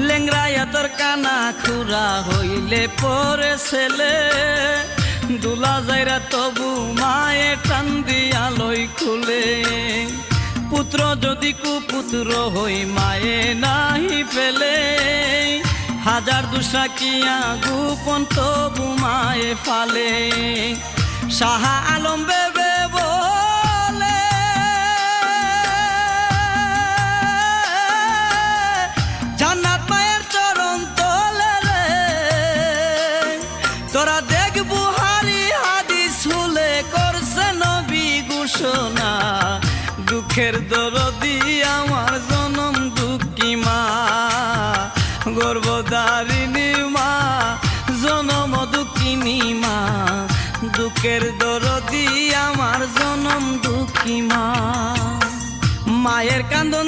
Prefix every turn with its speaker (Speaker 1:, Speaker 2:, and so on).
Speaker 1: লেংরাইয়া তোর কানা খুরা হইলে পরে ছেলে দুলা যাইরা তবু মায়ে টান দিয়া লই খুলে পুত্র যদি কুপুত্র হই মায়ে নাহি ফেলে হাজার দুসা কিয়া গোপন তবু মায়ে ফালে শাহ আলম বেবে বলে জান্নাত মায়ের চরণ তলে রে তোরা দেখ বুহারি হাদিস হুলে করছে নবী ঘোষণা দুঃখের দরদি আমার জনম দুঃখী মা গর্ভধারিণী মা জনম দুঃখিনী মা দুঃখের দরদি আমার জনম দুঃখী মা মায়ের কান্দন